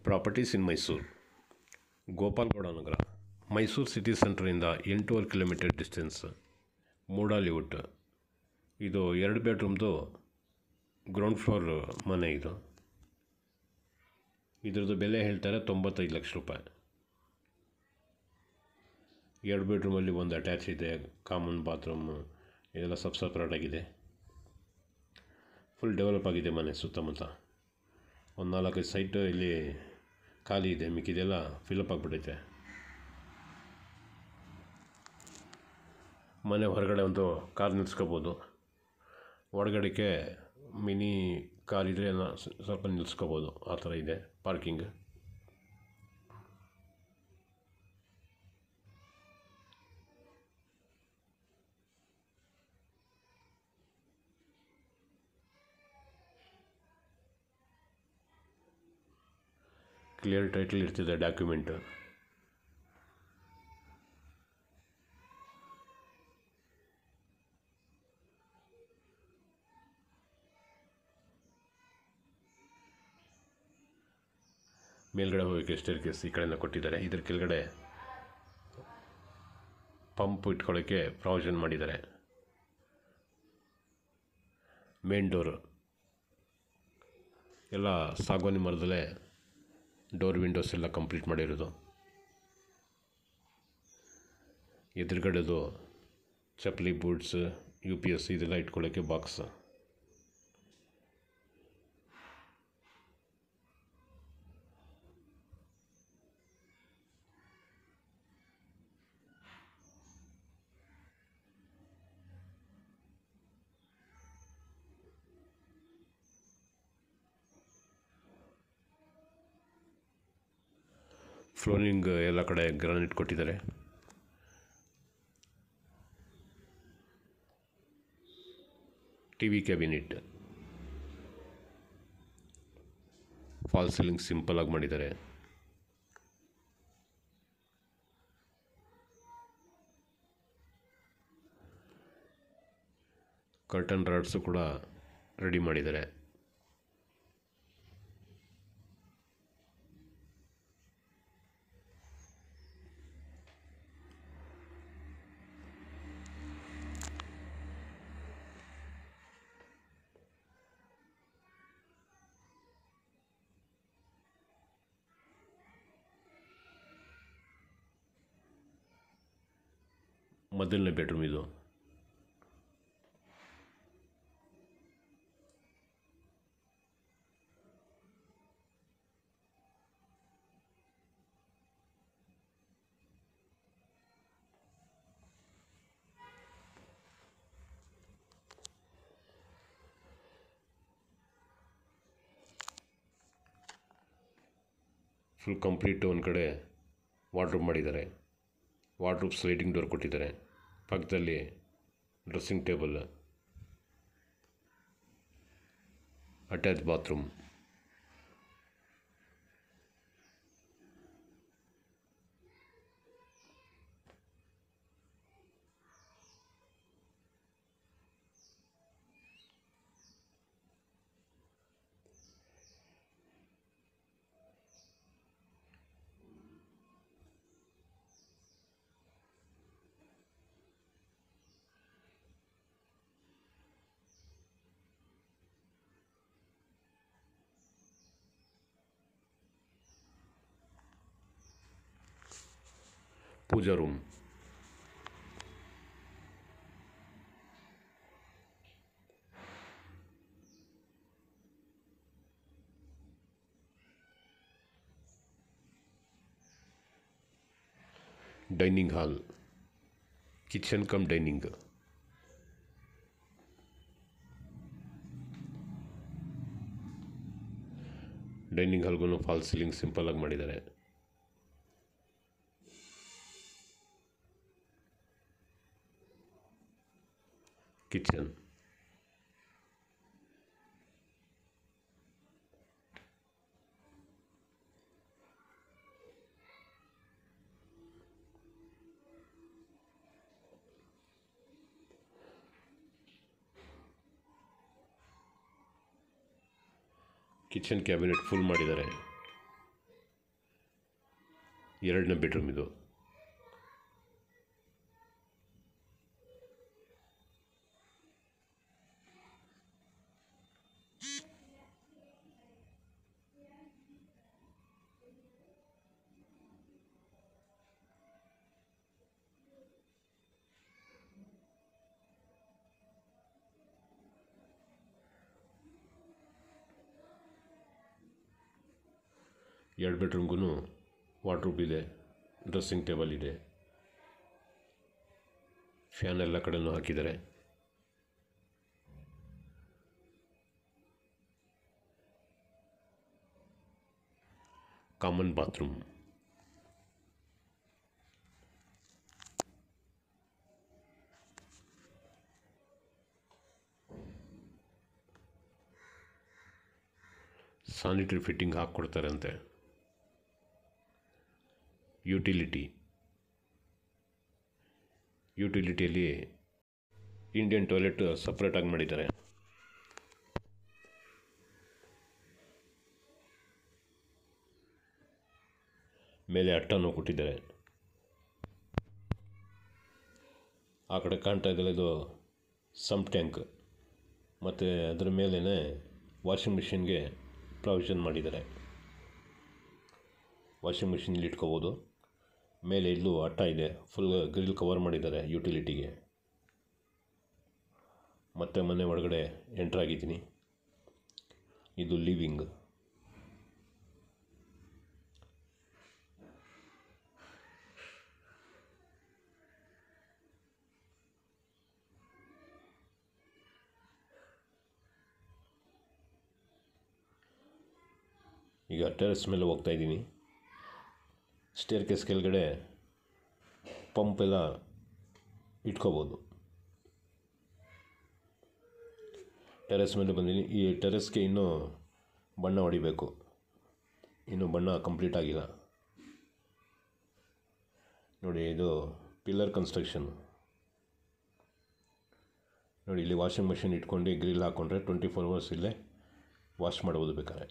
Properties in Mysuru, Gopalagowda Nagar, Mysuru city ಸೆಂಟ್ರಿಂದ 8.5 kilometre distance, ಮೂಡಾಲಿವುಡ್. ಇದು 2 ಬೆಡ್ರೂಮ್ದು ಗ್ರೌಂಡ್ ಫ್ಲೋರ್ ಮನೆ. ಇದ್ರದ್ದು ಬೆಲೆ ಹೇಳ್ತಾರೆ 95 ಲಕ್ಷ ರೂಪಾಯಿ. 2 ಬೆಡ್ರೂಮಲ್ಲಿ ಒಂದು ಅಟ್ಯಾಚ್ ಇದೆ, ಕಾಮನ್ ಬಾತ್ರೂಮು ಇದೆಲ್ಲ ಸಪ್ರೇಟಾಗಿದೆ. ಫುಲ್ ಡೆವಲಪ್ ಆಗಿದೆ ಮನೆ. ಸುತ್ತಮುತ್ತ ಒಂದು 4-5 ಸೈಟು ಇಲ್ಲಿ ಖಾಲಿ ಇದೆ, ಮಿಕ್ಕಿದೆಲ್ಲ ಫಿಲಪ್ ಆಗಿಬಿಟ್ಟೈತೆ. ಮನೆ ಹೊರಗಡೆ ಒಂದು ಕಾರ್ ನಿಲ್ಲಿಸ್ಕೋಬೋದು, ಒಳಗಡೆಗೆ ಮಿನಿ ಕಾರ್ ಇದ್ದರೆ ಸ್ವಲ್ಪ ನಿಲ್ಲಿಸ್ಕೋಬೋದು, ಆ ಥರ ಇದೆ ಪಾರ್ಕಿಂಗ್. ಕ್ಲಿಯರ್ ಟೈಟಲ್ ಇರ್ತಿದೆ, ಡಾಕ್ಯುಮೆಂಟ್. ಮೇಲ್ಗಡೆ ಹೋಗೋಕ್ಕೆ ಸ್ಟೇರ್ಕೇಸ್ ಈ ಕಡೆಯಿಂದ ಕೊಟ್ಟಿದ್ದಾರೆ. ಇದ್ರ ಕೆಳಗಡೆ ಪಂಪ್ ಇಟ್ಕೊಳ್ಳೋಕ್ಕೆ ಪ್ರಾವಿಷನ್ ಮಾಡಿದ್ದಾರೆ. ಮೇನ್ ಡೋರು ಎಲ್ಲ ಸಾಗವಾನಿ ಮರದಲ್ಲೇ ಡೋರ್ ವಿಂಡೋಸ್ ಎಲ್ಲ ಕಂಪ್ಲೀಟ್ ಮಾಡಿರೋದು. ಎದುರುಗಡೆದು ಚಪ್ಪಲಿ, ಬೂಟ್ಸ್, UPS ಇದೆಲ್ಲ ಇಟ್ಕೊಳ್ಳೋಕ್ಕೆ ಬಾಕ್ಸ್. ಫ್ಲೋರಿಂಗ್ ಎಲ್ಲ ಕಡೆ ಗ್ರಾನೈಟ್ ಕೊಟ್ಟಿದ್ದಾರೆ. TV cabinet, fall ceiling simple ಆಗಿ ಮಾಡಿದ್ದಾರೆ. ಕರ್ಟನ್ ರಾಡ್ಸು ಕೂಡ ರೆಡಿ ಮಾಡಿದ್ದಾರೆ. ಮೊದಲನೇ ಬೆಡ್ರೂಮ್ ಇದು. Full complete. ಒಂದು ಕಡೆ ವಾರ್ಡ್ರೋಬ್ ಮಾಡಿದ್ದಾರೆ, ವಾರ್ಡ್ರೋಬ್ ಸ್ಲೈಡಿಂಗ್ ಡೋರ್ ಕೊಟ್ಟಿದ್ದಾರೆ. ಪಕ್ಕದಲ್ಲಿ dressing table, attach bathroom. Puja room, dining hall, kitchen cum dining. Dining ಹಾಲ್ಗೂ ಫಾಲ್ ಸೀಲಿಂಗ್ ಸಿಂಪಲ್ ಆಗಿ ಮಾಡಿದ್ದಾರೆ. ಕಿಚನ್, ಕಿಚನ್ ಕ್ಯಾಬಿನೆಟ್ ಫುಲ್ ಮಾಡಿದ್ದಾರೆ. ಎರಡನೇ ಬೆಡ್ರೂಮ್ ಇದು. ಎರಡು ಬೆಡ್ರೂಮ್ಗೂ ವಾರ್ಡ್ರೋಬ್ ಇದೆ, ಡ್ರೆಸ್ಸಿಂಗ್ ಟೇಬಲ್ ಇದೆ, ಫ್ಯಾನ್ ಎಲ್ಲ ಕಡೆನೂ ಹಾಕಿದ್ದಾರೆ. Common bathroom. ಸ್ಯಾನಿಟರಿ ಫಿಟ್ಟಿಂಗ್ ಹಾಕ್ಕೊಡ್ತಾರಂತೆ. ಯುಟಿಲಿಟಿಯಲ್ಲಿ ಇಂಡಿಯನ್ ಟಾಯ್ಲೆಟ್ ಸಪ್ರೇಟಾಗಿ ಮಾಡಿದ್ದಾರೆ. ಮೇಲೆ ಅಟ್ಟನ್ನು ಕೊಟ್ಟಿದ್ದಾರೆ. ಆ ಕಡೆ ಕಾಣ್ತಾ ಇದ್ದರೆ ಇದು ಸಂಪ್ ಟ್ಯಾಂಕ್, ಮತ್ತು ಅದರ ಮೇಲೇ ವಾಷಿಂಗ್ ಮಿಷಿನ್ಗೆ ಪ್ರಾವಿಷನ್ ಮಾಡಿದ್ದಾರೆ. ವಾಷಿಂಗ್ ಮಿಷಿನಲ್ಲಿ ಇಟ್ಕೋಬೋದು. ಮೇಲೆ ಇಲ್ಲೂ ಅಟ್ಟ ಇದೆ, ಫುಲ್ ಗ್ರಿಲ್ ಕವರ್ ಮಾಡಿದ್ದಾರೆ ಯುಟಿಲಿಟಿಗೆ. ಮತ್ತೆ ಮನೆ ಒಳಗಡೆ ಎಂಟ್ರಾಗಿದ್ದೀನಿ. ಇದು ಲಿವಿಂಗ್. ಈಗ ಟೆರೆಸ್ ಮೇಲೆ ಹೋಗ್ತಾ ಇದ್ದೀನಿ. ಸ್ಟೇರ್ ಕೇಸ್ ಕೆಳಗಡೆ ಪಂಪ್ ಎಲ್ಲ ಇಟ್ಕೋಬೋದು. ಟೆರೆಸ್ ಮೇಲೆ ಬಂದಿದ್ದೀನಿ. ಈ ಟೆರೆಸ್ಗೆ ಇನ್ನೂ ಬಣ್ಣ ಹೊಡಿಬೇಕು, ಇನ್ನೂ ಬಣ್ಣ ಕಂಪ್ಲೀಟ್ ಆಗಿಲ್ಲ. ನೋಡಿ, ಇದು ಪಿಲ್ಲರ್ ಕನ್ಸ್ಟ್ರಕ್ಷನ್. ನೋಡಿ, ಇಲ್ಲಿ ವಾಷಿಂಗ್ ಮಿಷಿನ್ ಇಟ್ಕೊಂಡು ಗ್ರಿಲ್ ಹಾಕ್ಕೊಂಡ್ರೆ 24 hours ಇಲ್ಲೇ ವಾಶ್ ಮಾಡ್ಬೋದು ಬೇಕಾದ್ರೆ.